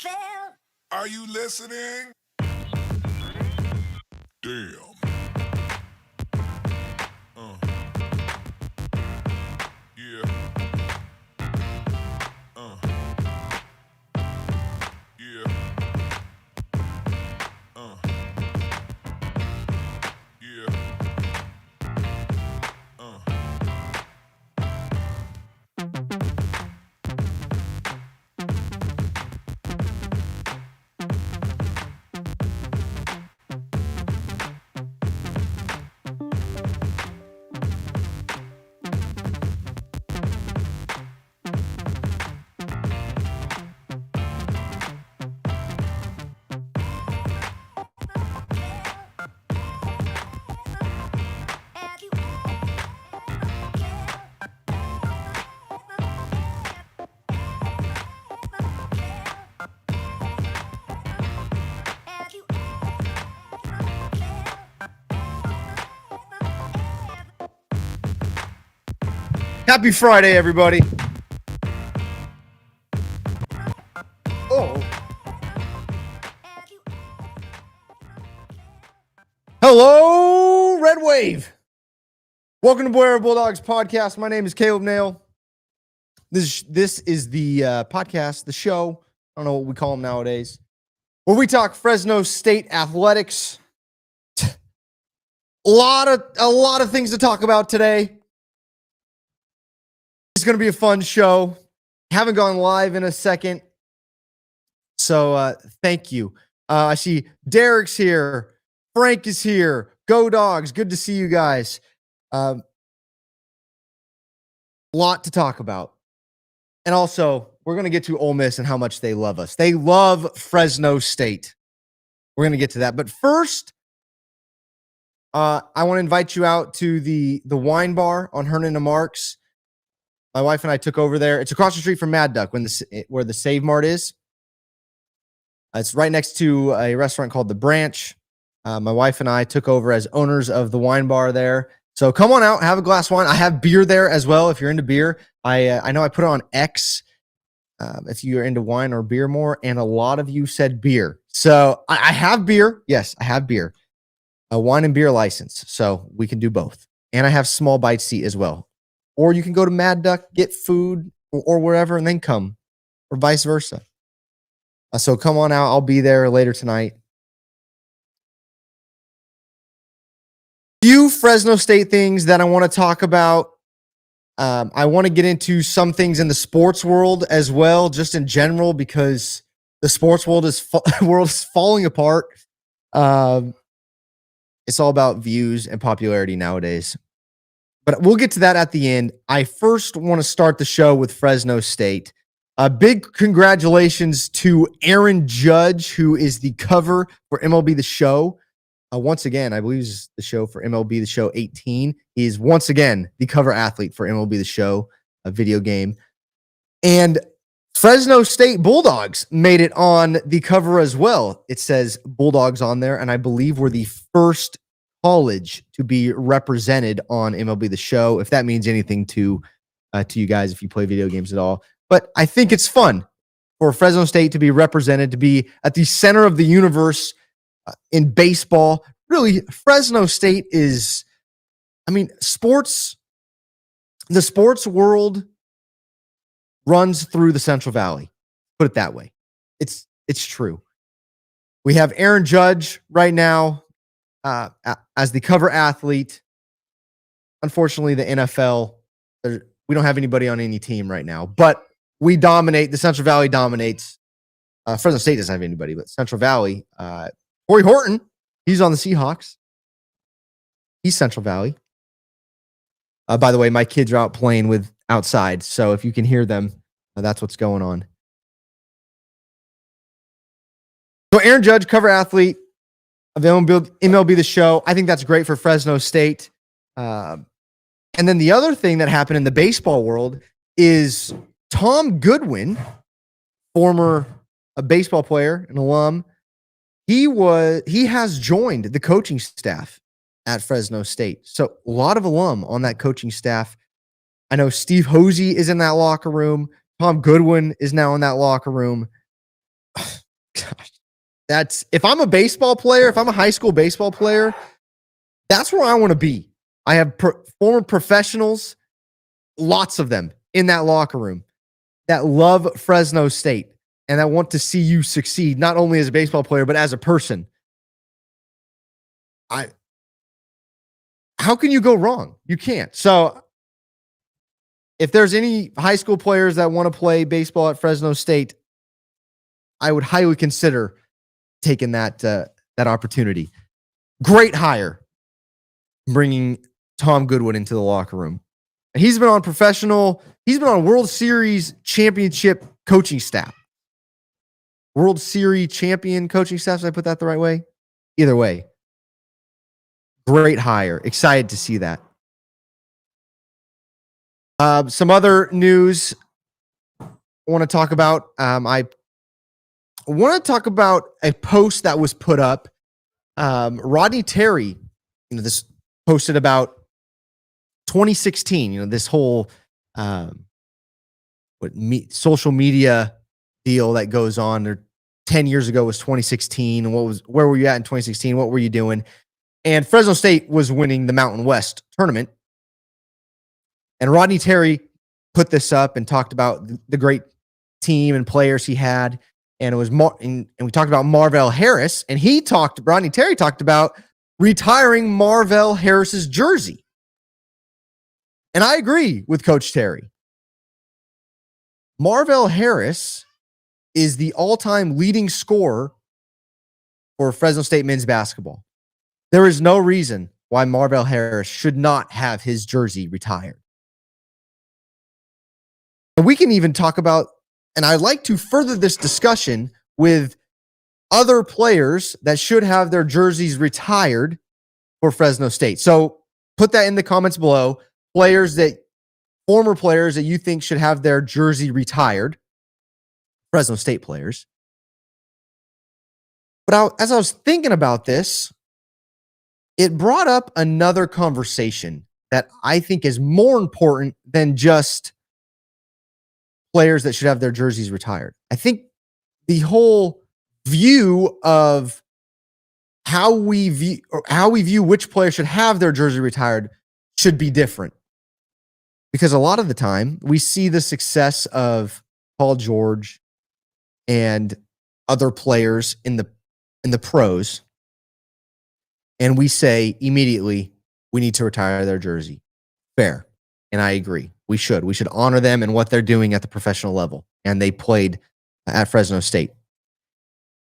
Are you listening? Damn. Yeah. Yeah. Yeah. Happy Friday, everybody. Oh. Hello, Red Wave. Welcome to Blair Bulldogs podcast. My name is Caleb Nail. This is the podcast, the show. I don't know what we call them nowadays, where we talk Fresno State athletics. A lot of things to talk about today. It's going to be a fun show. Haven't gone live in a second, so thank you. I see Derek's here. Frank is here. Go Dogs. Good to see you guys. Lot to talk about. And also, we're going to get to Ole Miss and how much they love us. They love Fresno State. We're going to get to that. But first, I want to invite you out to the wine bar on Hernan and Marks. My wife and I took over there. It's across the street from Mad Duck where the Save Mart is. It's right next to a restaurant called The Branch. My wife and I took over as owners of the wine bar there. So come on out, have a glass of wine. I have beer there as well if you're into beer. I know I put it on X if you're into wine or beer more, and a lot of you said beer. So I have beer. Yes, I have beer. A wine and beer license, so we can do both. And I have small bite seat as well. Or you can go to Mad Duck, get food or wherever, and then come, or vice versa. So come on out. I'll be there later tonight. Few Fresno State things that I want to talk about. I want to get into some things in the sports world as well, just in general, because the sports world is falling apart. It's all about views and popularity nowadays. But we'll get to that at the end. I first want to start the show with Fresno State. A big congratulations to Aaron Judge, who is the cover for MLB The Show. Once again, I believe is the show for MLB The Show 18. He is once again the cover athlete for MLB The Show, a video game. And Fresno State Bulldogs made it on the cover as well. It says Bulldogs on there, and I believe we're the first college to be represented on MLB The Show, if that means anything to you guys if you play video games at all. But I think it's fun for Fresno State to be represented, to be at the center of the universe in baseball. Really, Fresno State is, sports, the sports world runs through the Central Valley. Put it that way. It's true. We have Aaron Judge right now as the cover athlete. Unfortunately, the NFL, we don't have anybody on any team right now, but we dominate. The Central Valley dominates. Fresno State doesn't have anybody, but Central Valley, Corey Horton, he's on the Seahawks. He's Central Valley. By the way, my kids are out playing with outside, so if you can hear them, that's what's going on. So Aaron Judge, cover athlete of MLB The Show. I think that's great for Fresno State. And then the other thing that happened in the baseball world is Tom Goodwin, former baseball player, an alum, he has joined the coaching staff at Fresno State. So a lot of alum on that coaching staff. I know Steve Hosey is in that locker room. Tom Goodwin is now in that locker room. Gosh, if I'm a baseball player, if I'm a high school baseball player, that's where I want to be. I have former professionals, lots of them in that locker room that love Fresno State and that want to see you succeed, not only as a baseball player, but as a person. How can you go wrong? You can't. So if there's any high school players that want to play baseball at Fresno State, I would highly consider taking that opportunity. Great hire, bringing Tom Goodwin into the locker room. He's been on World Series championship coaching staff. World Series champion coaching staff. Did I put that the right way? Either way. Great hire. Excited to see that. Some other news I want to talk about. I want to talk about a post that was put up. Rodney Terry, this posted about 2016. This whole social media deal that goes on. Or 10 years ago was 2016. And where were you at in 2016? What were you doing? And Fresno State was winning the Mountain West tournament. And Rodney Terry put this up and talked about the great team and players he had. And it was and we talked about Marvell Harris, and Rodney Terry talked about retiring Marvell Harris's jersey. And I agree with Coach Terry. Marvell Harris is the all-time leading scorer for Fresno State men's basketball. There is no reason why Marvell Harris should not have his jersey retired. And we can even talk about, and I'd like to further this discussion with other players that should have their jerseys retired for Fresno State. So put that in the comments below. Former players that you think should have their jersey retired, Fresno State players. But as I was thinking about this, it brought up another conversation that I think is more important than just players that should have their jerseys retired. I think the whole view of how we view which player should have their jersey retired should be different. Because a lot of the time we see the success of Paul George and other players in the pros, and we say immediately we need to retire their jersey. Fair. And I agree. We should honor them and what they're doing at the professional level. And they played at Fresno State.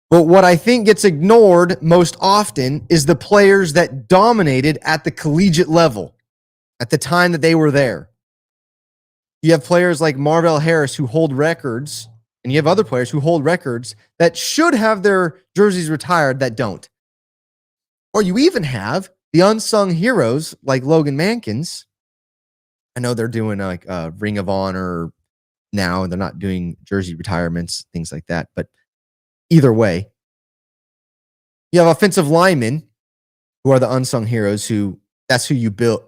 But what I think gets ignored most often is the players that dominated at the collegiate level at the time that they were there. You have players like Marvell Harris who hold records, and you have other players who hold records that should have their jerseys retired that don't. Or you even have the unsung heroes like Logan Mankins. I know they're doing like a Ring of Honor now. They're not doing jersey retirements, things like that. But either way, you have offensive linemen who are the unsung heroes that's who you build.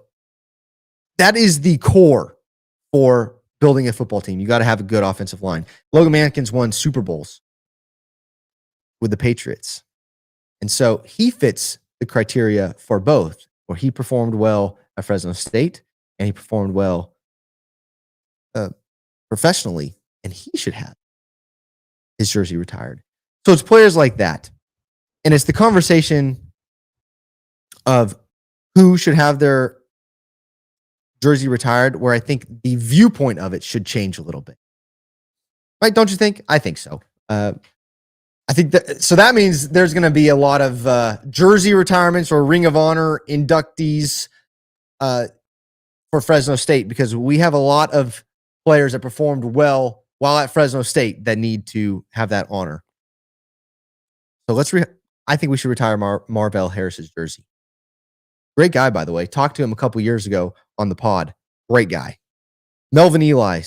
That is the core for building a football team. You got to have a good offensive line. Logan Mankins won Super Bowls with the Patriots. And so he fits the criteria for both, where he performed well at Fresno State and he performed well professionally, and he should have his jersey retired. So it's players like that. And it's the conversation of who should have their jersey retired where I think the viewpoint of it should change a little bit. Right? Don't you think? I think so. I think that means there's going to be a lot of jersey retirements or Ring of Honor inductees for Fresno State, because we have a lot of players that performed well while at Fresno State that need to have that honor. So I think we should retire Marvell Harris's jersey. Great guy, by the way. Talked to him a couple years ago on the pod. Great guy. Melvin Eli,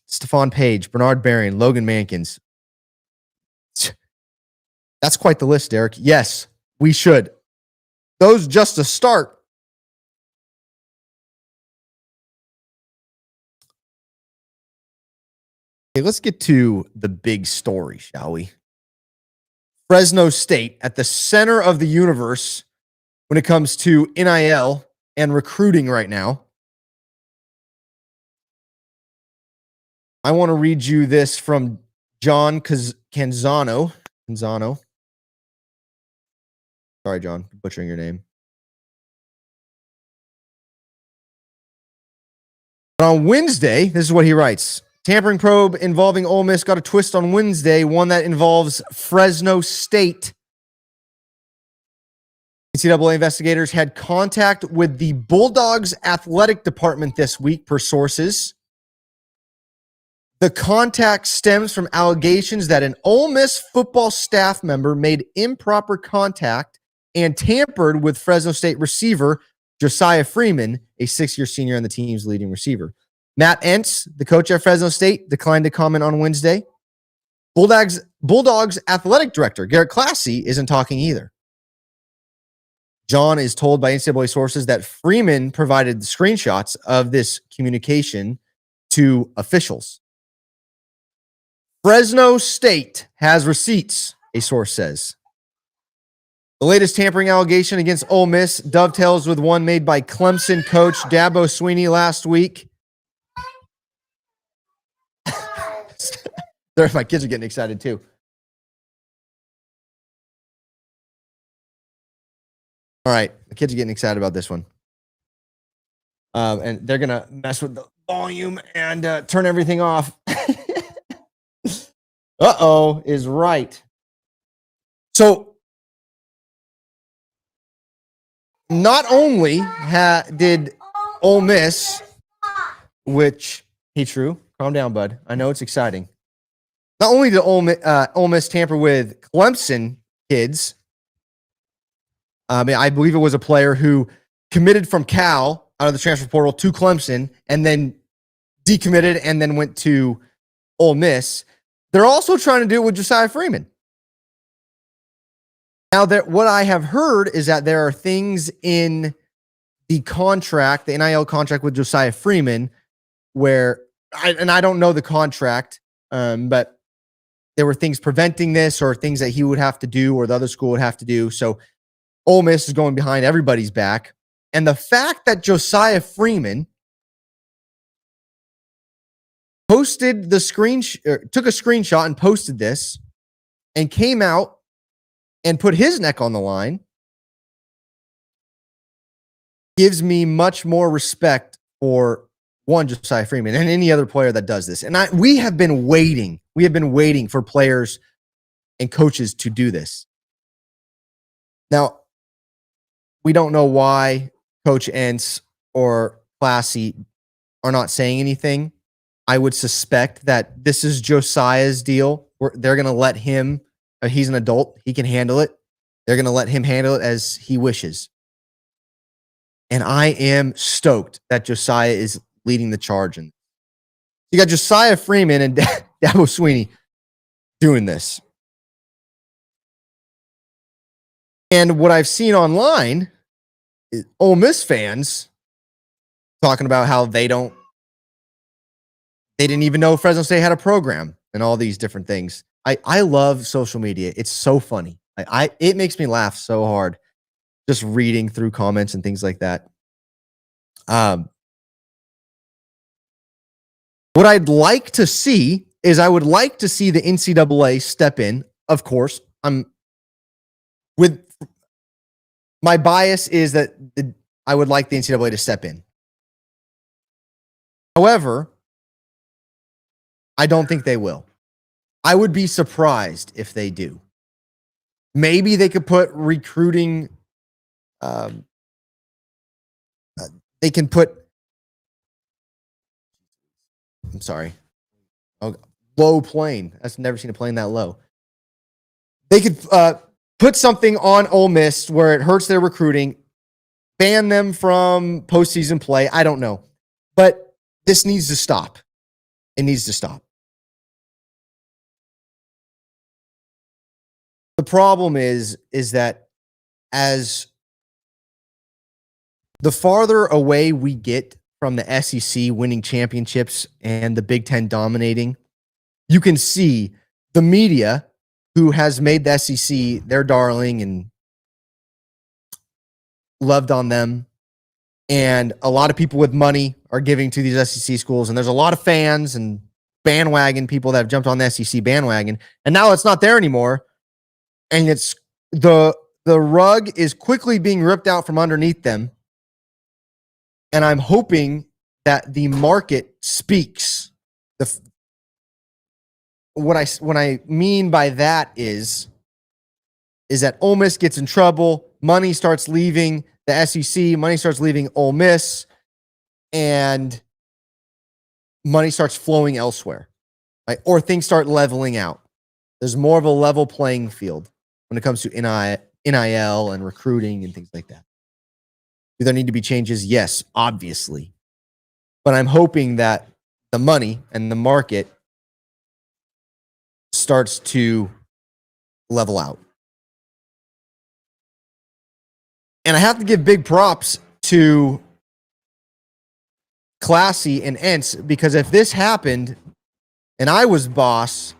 Stephon Page, Bernard Berrien, Logan Mankins. That's quite the list, Derek. Yes, we should. Those just to start. Okay, let's get to the big story, shall we? Fresno State at the center of the universe when it comes to NIL and recruiting right now. I want to read you this from John Canzano. Sorry, John, butchering your name. But on Wednesday, this is what he writes. Tampering probe involving Ole Miss got a twist on Wednesday, one that involves Fresno State. NCAA investigators had contact with the Bulldogs athletic department this week, per sources. The contact stems from allegations that an Ole Miss football staff member made improper contact and tampered with Fresno State receiver Josiah Freeman, a 6-year senior and the team's leading receiver. Matt Entz, the coach at Fresno State, declined to comment on Wednesday. Bulldogs athletic director Garrett Classy isn't talking either. John is told by NCAA sources that Freeman provided screenshots of this communication to officials. Fresno State has receipts, a source says. The latest tampering allegation against Ole Miss dovetails with one made by Clemson coach Dabo Swinney last week. My kids are getting excited too. All right, the kids are getting excited about this one. And they're going to mess with the volume and turn everything off. Uh-oh is right. So, not only did Ole Miss, which, hey, True, calm down, bud. I know it's exciting. Not only did Ole Miss tamper with Clemson kids, I believe it was a player who committed from Cal out of the transfer portal to Clemson and then decommitted and then went to Ole Miss. They're also trying to do it with Josiah Freeman. Now, what I have heard is that there are things in the contract, the NIL contract with Josiah Freeman, where, I don't know the contract, but there were things preventing this or things that he would have to do or the other school would have to do. So Ole Miss is going behind everybody's back. And the fact that Josiah Freeman posted the took a screenshot and posted this and came out and put his neck on the line gives me much more respect for Josiah Freeman and any other player that does this. And we have been waiting. We have been waiting for players and coaches to do this. Now, we don't know why Coach Entz or Classy are not saying anything. I would suspect that this is Josiah's deal. They're going to let him, he's an adult, he can handle it. They're going to let him handle it as he wishes. And I am stoked that Josiah is leading the charge. And you got Josiah Freeman and Dabo Swinney doing this. And what I've seen online is Ole Miss fans talking about how they didn't even know Fresno State had a program and all these different things. I love social media. It's so funny. It makes me laugh so hard just reading through comments and things like that. What I'd like to see is I would like to see the NCAA step in. Of course, my bias is that I would like the NCAA to step in. However, I don't think they will. I would be surprised if they do. Maybe they could put recruiting. They can put. I'm sorry. Oh, low plane. I've never seen a plane that low. They could put something on Ole Miss where it hurts their recruiting, ban them from postseason play. I don't know. But this needs to stop. It needs to stop. The problem is that as the farther away we get from the SEC winning championships and the Big Ten dominating, you can see the media who has made the SEC their darling and loved on them. And a lot of people with money are giving to these SEC schools. And there's a lot of fans and bandwagon people that have jumped on the SEC bandwagon. And now it's not there anymore. And it's the rug is quickly being ripped out from underneath them. And I'm hoping that the market speaks. What I mean by that is that Ole Miss gets in trouble, money starts leaving the SEC, money starts leaving Ole Miss, and money starts flowing elsewhere, right? Or things start leveling out. There's more of a level playing field when it comes to NIL and recruiting and things like that. Do there need to be changes? Yes, obviously. But I'm hoping that the money and the market starts to level out. And I have to give big props to Classy and Entz, because if this happened and I was boss,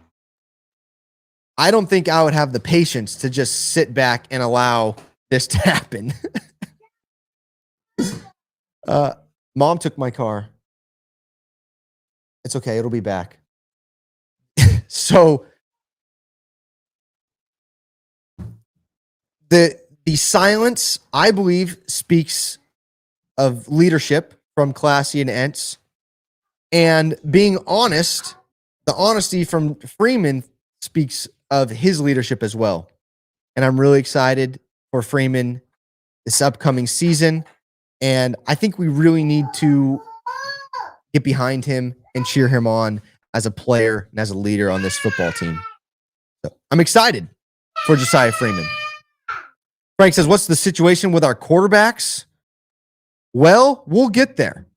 I don't think I would have the patience to just sit back and allow this to happen. Mom took my car. It's okay. It'll be back. So the silence, I believe, speaks of leadership from Classy and Entz. And being honest, the honesty from Freeman speaks of his leadership as well. And I'm really excited for Freeman this upcoming season. And I think we really need to get behind him and cheer him on as a player and as a leader on this football team. So I'm excited for Josiah Freeman. Frank says, what's the situation with our quarterbacks? Well, we'll get there.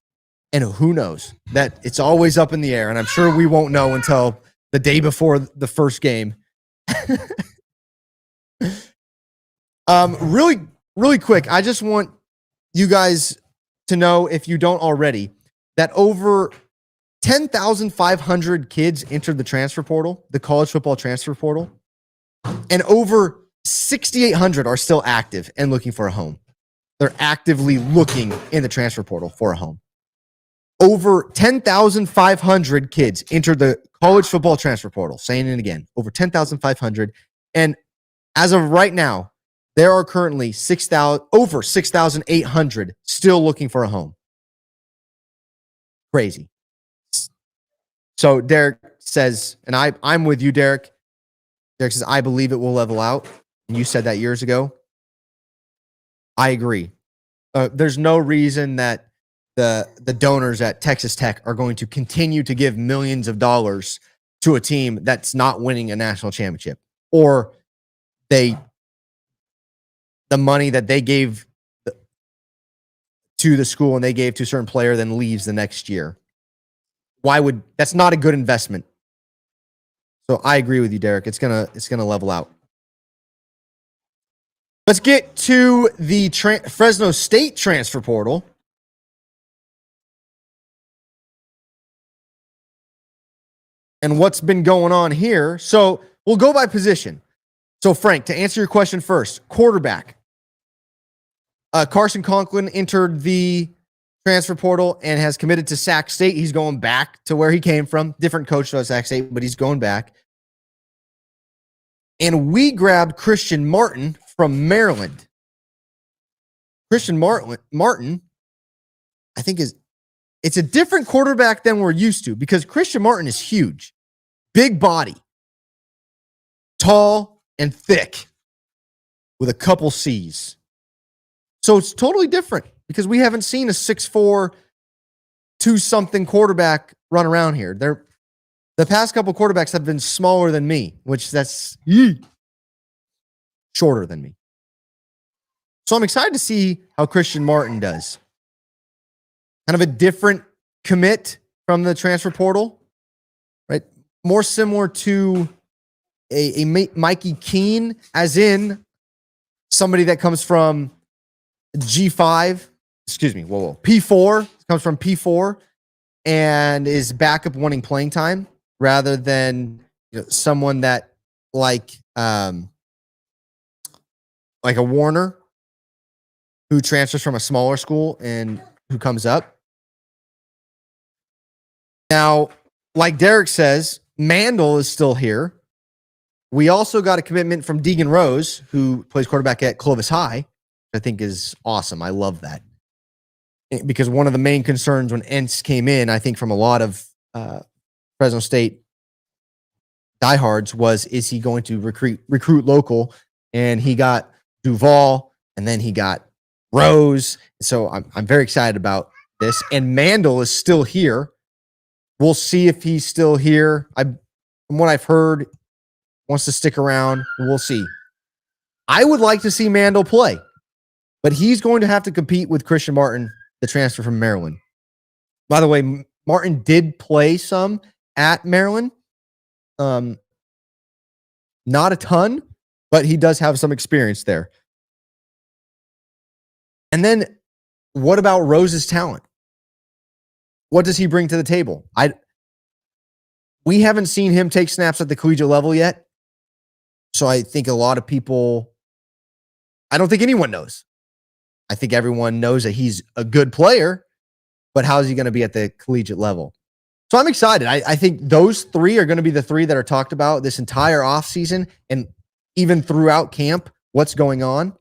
And who knows? That it's always up in the air. And I'm sure we won't know until the day before the first game. Really quick, I just want you guys to know, if you don't already, that over 10,500 kids entered the transfer portal, the college football transfer portal, and over 6,800 are still active and looking for a home. They're actively looking in the transfer portal for a home. Over 10,500 kids entered the college football transfer portal. Saying it again, over 10,500. And as of right now, there are currently over 6,800 still looking for a home. Crazy. So Derek says, and I'm with you, Derek. Derek says, I believe it will level out. And you said that years ago. I agree. There's no reason that the donors at Texas Tech are going to continue to give millions of dollars to a team that's not winning a national championship, or the money that they gave to the school and they gave to a certain player then leaves the next year. That's not a good investment. So I agree with you, Derek. It's gonna level out. Let's get to the Fresno State transfer portal. And what's been going on here. So we'll go by position. So Frank, to answer your question first, quarterback. Carson Conklin entered the transfer portal and has committed to Sac State. He's going back to where he came from. Different coach to Sac State, but he's going back. And we grabbed Christian Martin from Maryland. Christian Martin, I think it's a different quarterback than we're used to, because Christian Martin is huge, big body, tall and thick with a couple C's. So it's totally different, because we haven't seen a 6'4", 2-something quarterback run around here. The past couple quarterbacks have been smaller than me, which that's shorter than me. So I'm excited to see how Christian Martin does. Kind of a different commit from the transfer portal, right? More similar to a Mikey Keene, as in somebody that comes from P4, comes from P4 and is backup wanting playing time, rather than someone that like a Warner who transfers from a smaller school and who comes up. Now, like Derek says, Mandel is still here. We also got a commitment from Deegan Rose, who plays quarterback at Clovis High, which I think is awesome. I love that. Because one of the main concerns when Entz came in, I think from a lot of Fresno State diehards was, is he going to recruit local? And he got Duval, and then he got Rose. So I'm very excited about this. And Mandel is still here. We'll see if he's still here. From what I've heard, wants to stick around. We'll see. I would like to see Mandel play, but he's going to have to compete with Christian Martin, the transfer from Maryland. By the way, Martin did play some at Maryland. Not a ton, but he does have some experience there. And then what about Rose's talent? What does he bring to the table? We haven't seen him take snaps at the collegiate level yet. So I think a lot of people, I don't think anyone knows. I think everyone knows that he's a good player, but how is he going to be at the collegiate level? So I'm excited. I think those three are going to be the three that are talked about this entire offseason and even throughout camp, what's going on.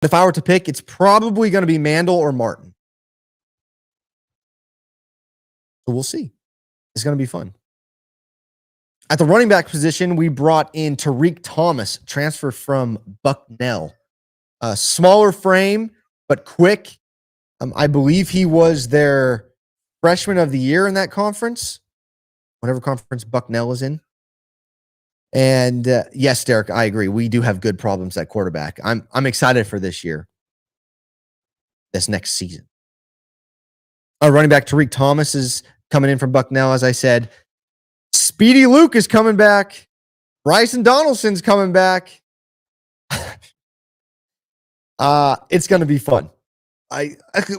If I were to pick, it's probably going to be Mandel or Martin. So we'll see. It's going to be fun. At the running back position, we brought in Tariq Thomas, transfer from Bucknell. A smaller frame, but quick. I believe he was their freshman of the year in that conference, whatever conference Bucknell is in. And yes, Derek, I agree. We do have good problems at quarterback. I'm excited for this year, this next season. Our running back Tariq Thomas is coming in from Bucknell, as I said. Speedy Luke is coming back. Bryson Donaldson's coming back. It's going to be fun.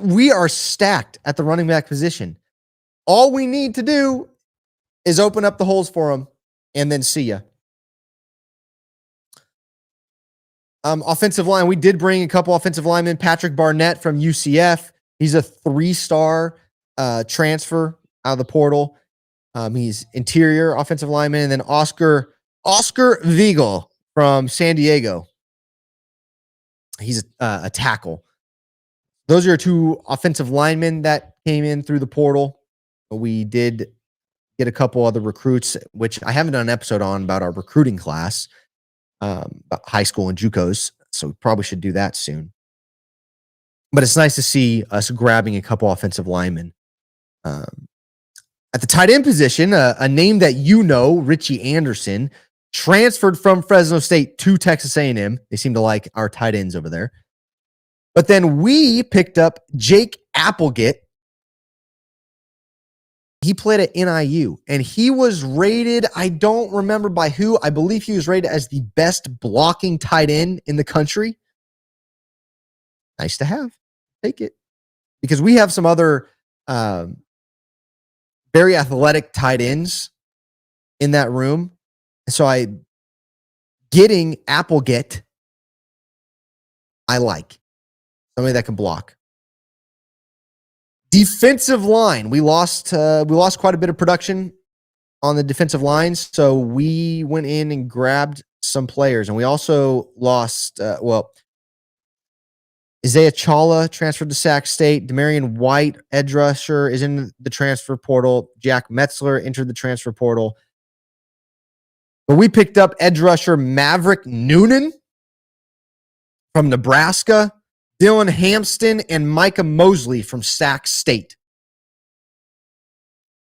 We are stacked at the running back position. All we need to do is open up the holes for them and then see ya. Offensive line, we did bring a couple offensive linemen. Patrick Barnett from UCF. He's a 3-star transfer out of the portal. He's interior offensive lineman. And then Oscar Viegel from San Diego. He's a tackle. Those are 2 offensive linemen that came in through the portal. We did get a couple other recruits, which I haven't done an episode on about our recruiting class, about high school and JUCOs. So we probably should do that soon. But it's nice to see us grabbing a couple offensive linemen. At the tight end position, a name that you know, Richie Anderson, transferred from Fresno State to Texas A&M. They seem to like our tight ends over there. But then we picked up Jake Applegate. He played at NIU, and he was rated, I don't remember by who, I believe he was rated as the best blocking tight end in the country. Nice to have. Take it. Because we have some other very athletic tight ends in that room. So getting Applegate, I like. Somebody that can block. Defensive line. We lost quite a bit of production on the defensive lines, so we went in and grabbed some players, and we also lost. Isaiah Chawla transferred to Sac State. Demarion White, edge rusher, is in the transfer portal. Jack Metzler entered the transfer portal. But we picked up edge rusher Maverick Noonan from Nebraska. Dylan Hampston and Micah Mosley from Sac State.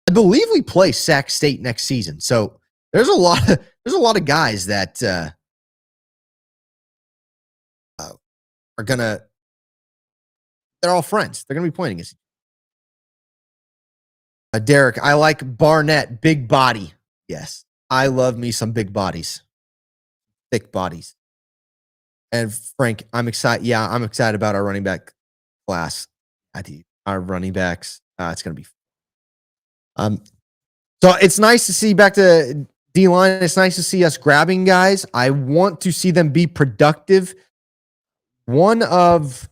I believe we play Sac State next season. So there's a lot of guys that are gonna. They're all friends. They're gonna be playing against. Derek, I like Barnett, big body. Yes, I love me some big bodies, thick bodies. And Frank, I'm excited. Yeah, I'm excited about our running back class. Our running backs. It's going to be fun. So it's nice to see back to D-line. It's nice to see us grabbing guys. I want to see them be productive. One of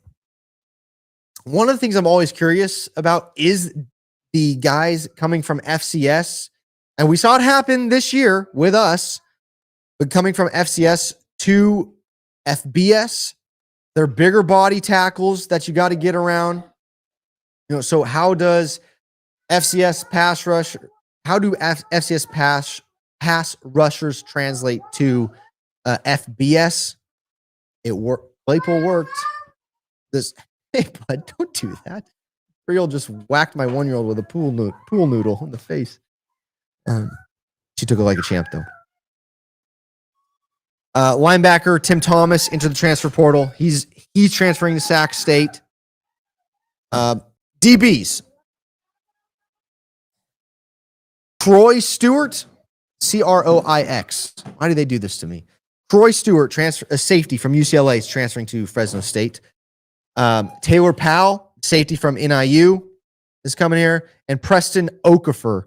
the things I'm always curious about is the guys coming from FCS. And we saw it happen this year with us, but coming from FCS to FBS, they're bigger body tackles that you got to get around. So how does FCS pass rush? How do FCS pass rushers translate to FBS? It worked. Claypool worked. Hey, bud, don't do that. Real just whacked my 1-year-old with a pool noodle in the face. She took it like a champ, though. Linebacker Tim Thomas into the transfer portal. He's transferring to Sac State. DBs. Troy Stewart, Croix. Why do they do this to me? Troy Stewart, a safety from UCLA, is transferring to Fresno State. Taylor Powell, safety from NIU, is coming here. And Preston Okafor,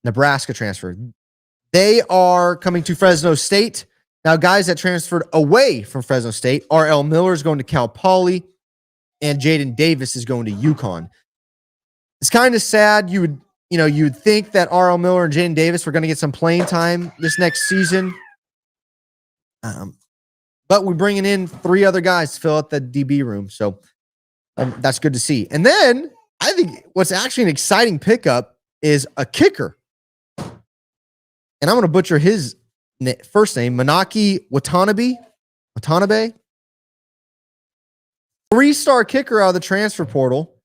Nebraska transfer. They are coming to Fresno State. Now, guys that transferred away from Fresno State, R.L. Miller is going to Cal Poly, and Jaden Davis is going to UConn. It's kind of sad. You'd think that R.L. Miller and Jaden Davis were going to get some playing time this next season. But we're bringing in 3 other guys to fill out the DB room. So that's good to see. And then I think what's actually an exciting pickup is a kicker. And I'm going to butcher his first name, Manaki Watanabe. 3-star kicker out of the transfer portal.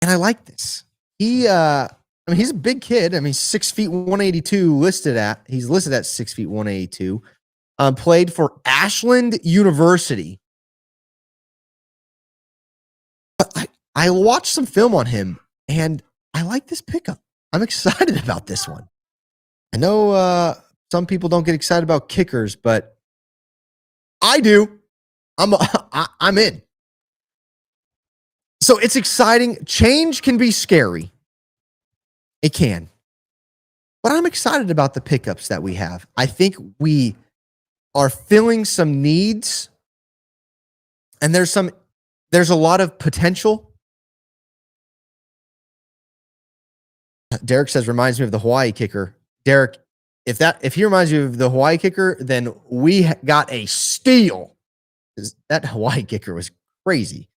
And I like this. He's a big kid. He's 6 feet 182 he's listed at 6 feet 182. Played for Ashland University. But I watched some film on him, and I like this pickup. I'm excited about this one. I know some people don't get excited about kickers, but I do. I'm in. So it's exciting. Change can be scary. It can. But I'm excited about the pickups that we have. I think we are filling some needs, and there's a lot of potential. Derek says, reminds me of the Hawaii kicker. Derek, if he reminds you of the Hawaii kicker, then we got a steal. That Hawaii kicker was crazy.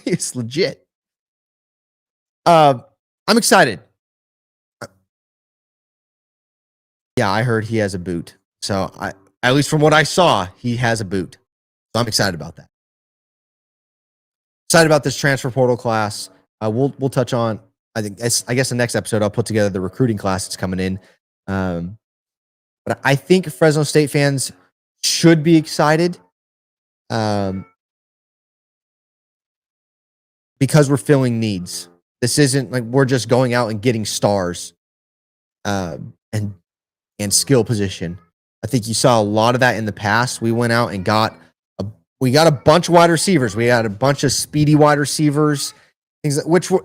It's legit. I'm excited. Yeah, I heard he has a boot. So at least from what I saw, he has a boot. So I'm excited about that. Excited about this transfer portal class. We'll touch on. I guess the next episode I'll put together the recruiting class that's coming in. But I think Fresno State fans should be excited because we're filling needs. This isn't like we're just going out and getting stars and skill position. I think you saw a lot of that in the past. We went out and got a bunch of wide receivers. We had a bunch of speedy wide receivers,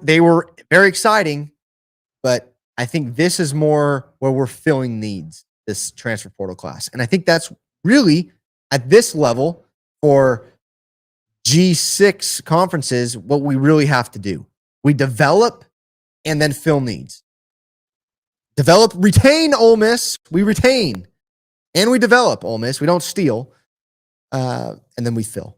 they were very exciting, but I think this is more where we're filling needs, this transfer portal class. And I think that's really at this level for G6 conferences, what we really have to do. We develop and then fill needs. Retain Ole Miss. We retain and we develop Ole Miss. We don't steal. And then we fill.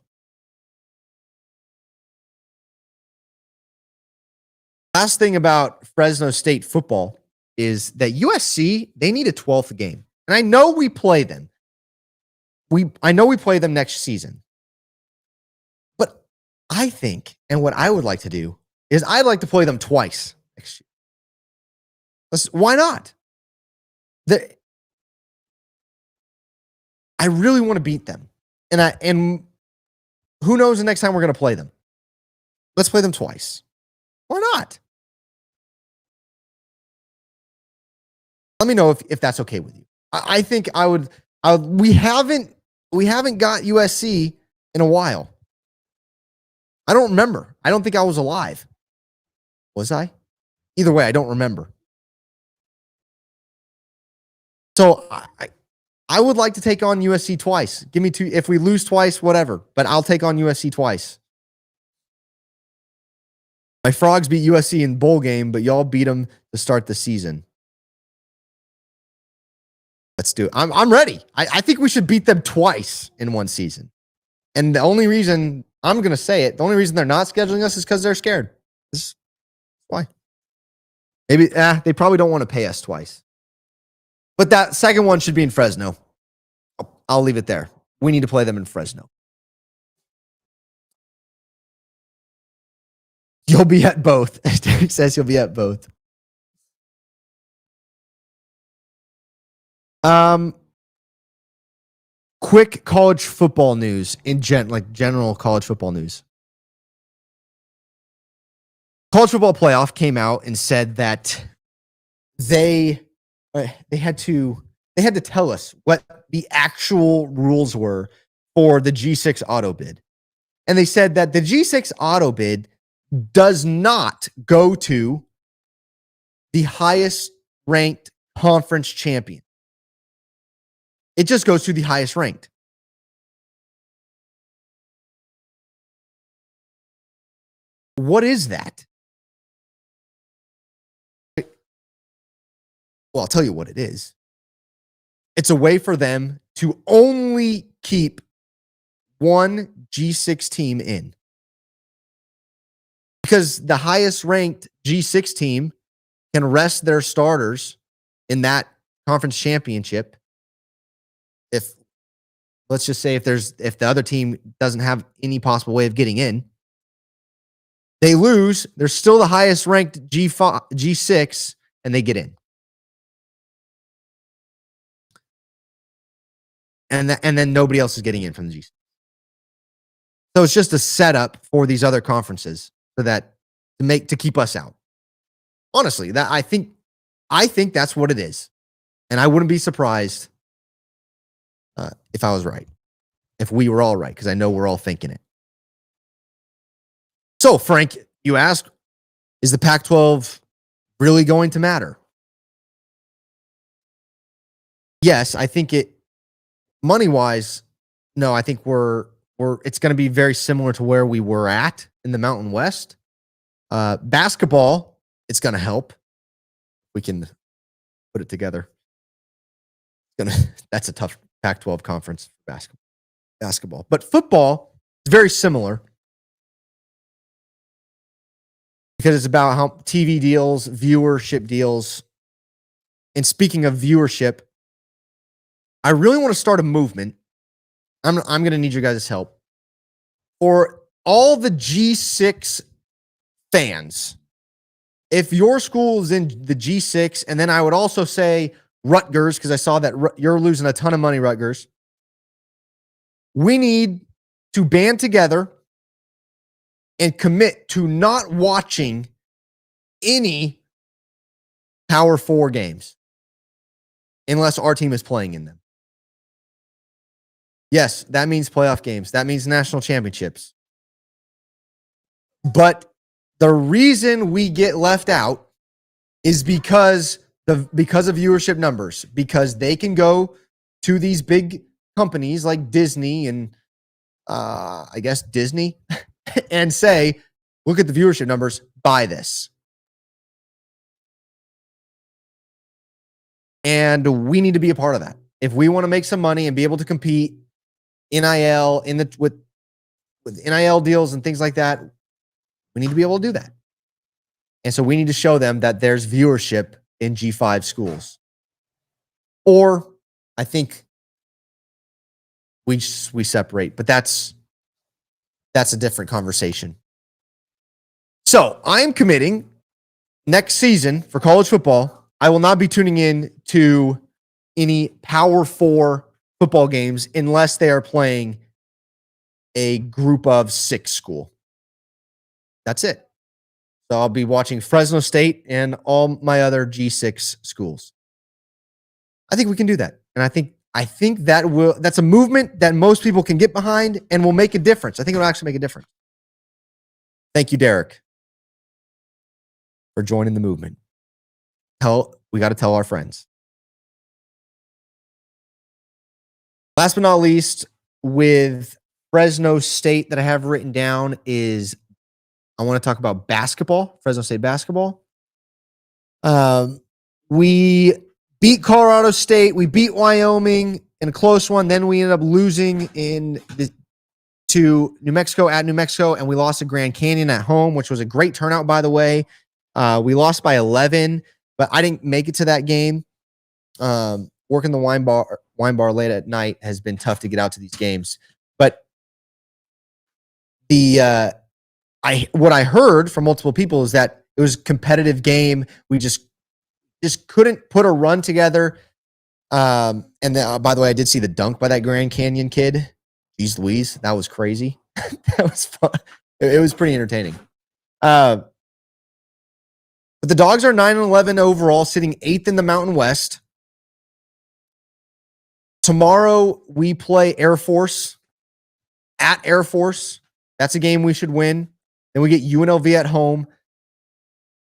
Last thing about Fresno State football is that USC, they need a 12th game. And I know we play them. I know we play them next season. But I think, and what I would like to do, is I'd like to play them twice next year. Why not? I really want to beat them. And who knows the next time we're going to play them. Let's play them twice. Why not? Let me know if that's okay with you. I think I would. We haven't got USC in a while. I don't remember. I don't think I was alive. Was I? Either way, I don't remember. So I would like to take on USC twice. Give me two. If we lose twice, whatever. But I'll take on USC twice. My Frogs beat USC in bowl game, but y'all beat them to start the season. Let's do it. I'm ready. I think we should beat them twice in one season. And the only reason, I'm going to say it, the only reason they're not scheduling us is because they're scared. That's why. Maybe they probably don't want to pay us twice. But that second one should be in Fresno. I'll leave it there. We need to play them in Fresno. You'll be at both. Derek says you'll be at both. Quick college football news in general college football news. College football playoff came out and said that they had to tell us what the actual rules were for the G6 auto bid. And they said that the G6 auto bid does not go to the highest ranked conference champion. It just goes to the highest ranked. What is that? Well, I'll tell you what it is. It's a way for them to only keep one G6 team in. Because the highest ranked G6 team can rest their starters in that conference championship. If let's just say if the other team doesn't have any possible way of getting in, they lose, they're still the highest ranked G6 and they get in. And then nobody else is getting in from the G6. So it's just a setup for these other conferences so that to keep us out. Honestly, that I think that's what it is. And I wouldn't be surprised if I was right. If we were all right, because I know we're all thinking it. So, Frank, you ask, is the Pac-12 really going to matter? Yes, I think it money-wise, no, I think it's going to be very similar to where we were at in the Mountain West. Basketball, it's going to help. We can put it together. That's a tough Pac-12 conference for basketball. But football is very similar because it's about how TV deals, viewership deals. And speaking of viewership, I really want to start a movement. I'm going to need your guys' help for all the G6 fans. If your school is in the G6, and then I would also say Rutgers, because I saw that you're losing a ton of money, Rutgers. We need to band together and commit to not watching any Power 4 games unless our team is playing in them. Yes, that means playoff games. That means national championships. But the reason we get left out is because of viewership numbers, because they can go to these big companies like Disney and I guess Disney and say, look at the viewership numbers, buy this. And we need to be a part of that. If we want to make some money and be able to compete NIL with NIL deals and things like that, we need to be able to do that. And so we need to show them that there's viewership in G5 schools. Or I think we separate, but that's a different conversation. So I'm committing next season for college football, I will not be tuning in to any Power 4 football games unless they are playing a group of 6 school. That's it. So I'll be watching Fresno State and all my other G6 schools. I think we can do that. And I think that's a movement that most people can get behind and will make a difference. I think it'll actually make a difference. Thank you, Derek. for joining the movement. We got to tell our friends. Last but not least, with Fresno State that I have written down is I want to talk about basketball, Fresno State basketball. We beat Colorado State. We beat Wyoming in a close one. Then we ended up losing to New Mexico at New Mexico, and we lost to Grand Canyon at home, which was a great turnout, by the way. We lost by 11, but I didn't make it to that game. Working the wine bar late at night has been tough to get out to these games. But what I heard from multiple people is that it was a competitive game. We just couldn't put a run together. And then, by the way, I did see the dunk by that Grand Canyon kid. Jeez Louise, that was crazy. That was fun. It was pretty entertaining. But the Dogs are 9-11 overall, sitting 8th in the Mountain West. Tomorrow we play Air Force at Air Force. That's a game we should win. Then we get UNLV at home.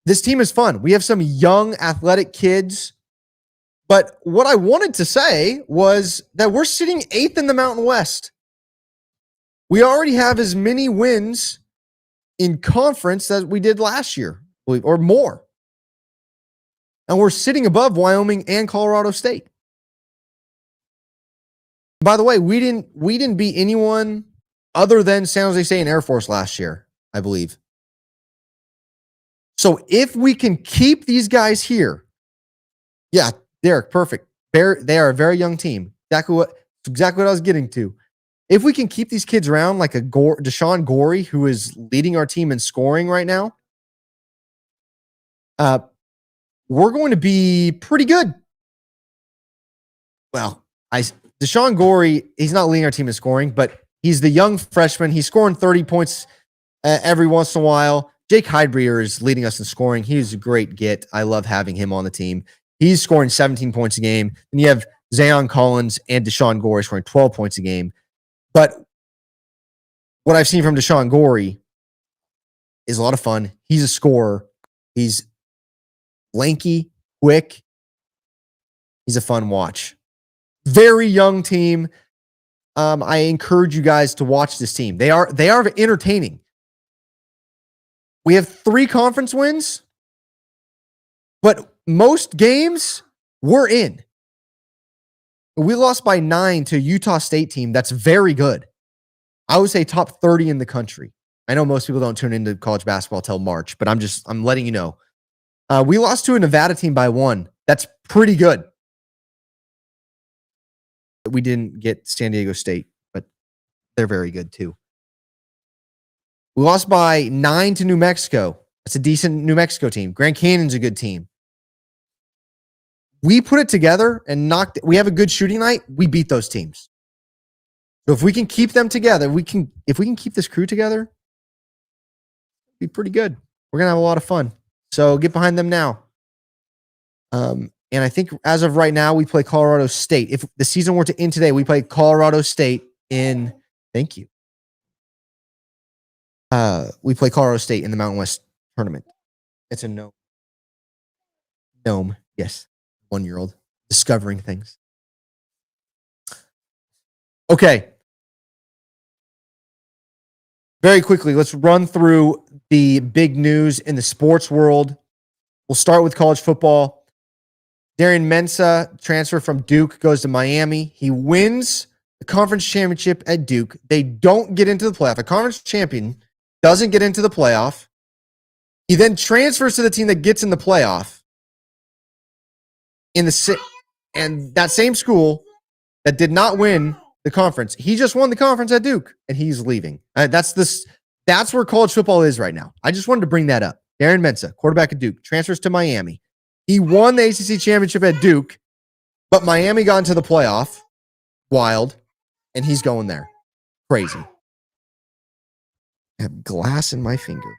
This team is fun. We have some young athletic kids. But what I wanted to say was that we're sitting 8th in the Mountain West. We already have as many wins in conference as we did last year, or more. And we're sitting above Wyoming and Colorado State. By the way, we didn't beat anyone other than San Jose State and Air Force last year, I believe. So if we can keep these guys here, yeah, Derek, perfect. They are a very young team. Exactly what I was getting to. If we can keep these kids around like a Deshaun Gorey, who is leading our team in scoring right now, we're going to be pretty good. Well, Deshaun Gorey, he's not leading our team in scoring, but he's the young freshman. He's scoring 30 points every once in a while. Jake Heidbrier is leading us in scoring. He's a great get. I love having him on the team. He's scoring 17 points a game. And you have Zayon Collins and Deshaun Gorey scoring 12 points a game. But what I've seen from Deshaun Gorey is a lot of fun. He's a scorer. He's lanky, quick. He's a fun watch. Very young team. I encourage you guys to watch this team. They are entertaining. We have 3 conference wins, but most games we're in. We lost by 9 to a Utah State team that's very good. I would say top 30 in the country. I know most people don't tune into college basketball till March, but I'm letting you know. We lost to a Nevada team by 1. That's pretty good. We didn't get San Diego State, but they're very good too. We lost by 9 to New Mexico. That's a decent New Mexico team. Grand Canyon's a good team. We put it together and we have a good shooting night. We beat those teams. So if we can keep them together, if we can keep this crew together, it'll be pretty good. We're going to have a lot of fun. So get behind them now. And I think as of right now, we play Colorado State. If the season were to end today, we play Colorado State in, thank you. We play Colorado State in the Mountain West tournament. It's a gnome. Gnome, yes. 1-year-old discovering things. Okay. Very quickly, let's run through the big news in the sports world. We'll start with college football. Darian Mensah, transfer from Duke, goes to Miami. He wins the conference championship at Duke. They don't get into the playoff. A conference champion doesn't get into the playoff. He then transfers to the team that gets in the playoff. And that same school that did not win the conference, he just won the conference at Duke, and he's leaving. That's where college football is right now. I just wanted to bring that up. Darian Mensah, quarterback at Duke, transfers to Miami. He won the ACC championship at Duke, but Miami got into the playoff. Wild. And he's going there. Crazy. I have glass in my finger.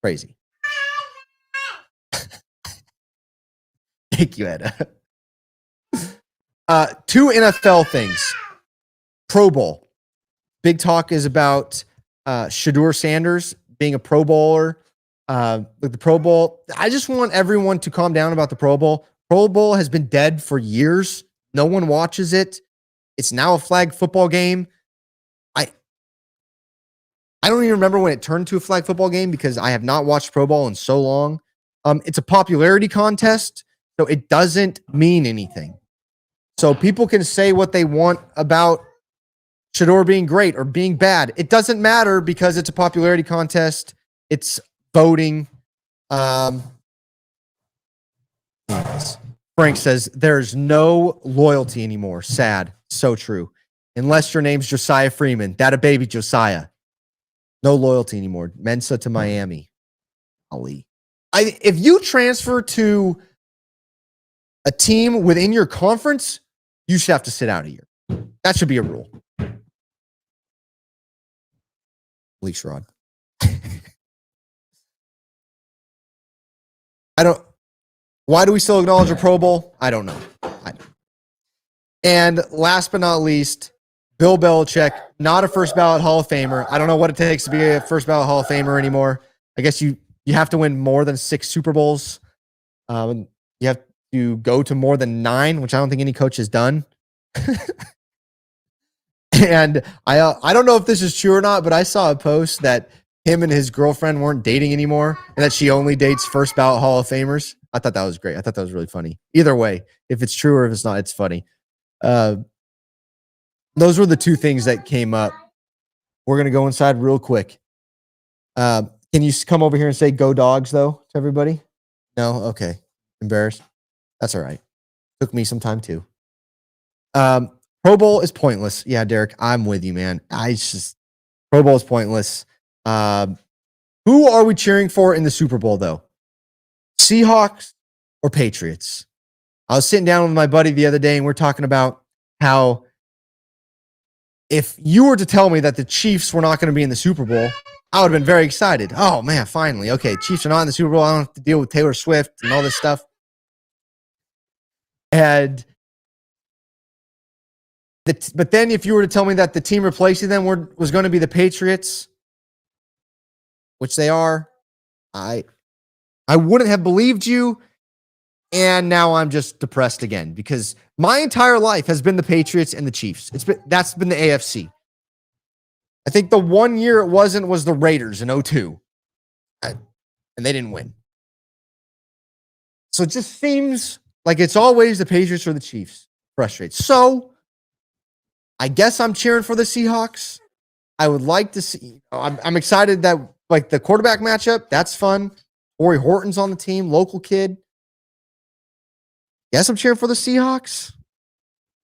Crazy. Thank you, Ed. 2 NFL things. Pro Bowl. Big talk is about Shedeur Sanders being a Pro Bowler. Like the Pro Bowl. I just want everyone to calm down about the Pro Bowl. Pro Bowl has been dead for years. No one watches it. It's now a flag football game. I don't even remember when it turned to a flag football game because I have not watched Pro Bowl in so long. It's a popularity contest, so it doesn't mean anything. So people can say what they want about Shador being great or being bad. It doesn't matter because it's a popularity contest. It's voting. Anyways, Frank says there's no loyalty anymore. Sad. So true. Unless your name's Josiah Freeman. That a baby Josiah. No loyalty anymore. Mensa to Miami. Ali. If you transfer to a team within your conference, you should have to sit out a year. That should be a rule. Leash rod. Why do we still acknowledge a Pro Bowl? I don't know. And last but not least, Bill Belichick, not a first ballot Hall of Famer. I don't know what it takes to be a first ballot Hall of Famer anymore. I guess you have to win more than 6 Super Bowls. You have to go to more than 9, which I don't think any coach has done. And I don't know if this is true or not, but I saw a post that him and his girlfriend weren't dating anymore and that she only dates first ballot Hall of Famers. I thought that was great. I thought that was really funny. Either way, if it's true or if it's not, it's funny. Those were the 2 things that came up. We're going to go inside real quick. Can you come over here and say go Dogs, though, to everybody? No? Okay. Embarrassed? That's all right. Took me some time, too. Pro Bowl is pointless. Yeah, Derek, I'm with you, man. Pro Bowl is pointless. Who are we cheering for in the Super Bowl, though? Seahawks or Patriots? I was sitting down with my buddy the other day, and we're talking about how if you were to tell me that the Chiefs were not going to be in the Super Bowl, I would have been very excited. Oh, man, finally. Okay, Chiefs are not in the Super Bowl. I don't have to deal with Taylor Swift and all this stuff. But then if you were to tell me that the team replacing them was going to be the Patriots, which they are, I wouldn't have believed you. And now I'm just depressed again because my entire life has been the Patriots and the Chiefs. That's been the AFC. I think the one year it wasn't was the Raiders in 2002. And they didn't win. So it just seems like it's always the Patriots or the Chiefs. Frustrates. So I guess I'm cheering for the Seahawks. I would like to see. I'm excited that like the quarterback matchup. That's fun. Corey Horton's on the team, local kid. Guess I'm cheering for the Seahawks.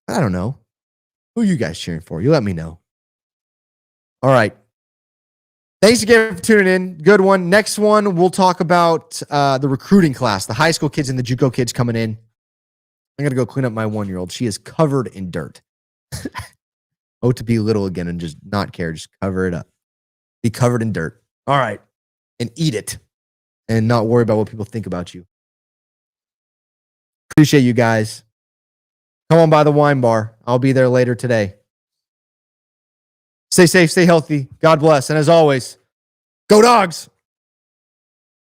I don't know. Who are you guys cheering for? You let me know. All right. Thanks again for tuning in. Good one. Next one, we'll talk about the recruiting class, the high school kids and the JUCO kids coming in. I'm going to go clean up my 1-year-old. She is covered in dirt. Oh, to be little again and just not care. Just cover it up. Be covered in dirt. All right. And eat it. And not worry about what people think about you. Appreciate you guys. Come on by the wine bar. I'll be there later today. Stay safe, stay healthy. God bless. And as always, go Dogs!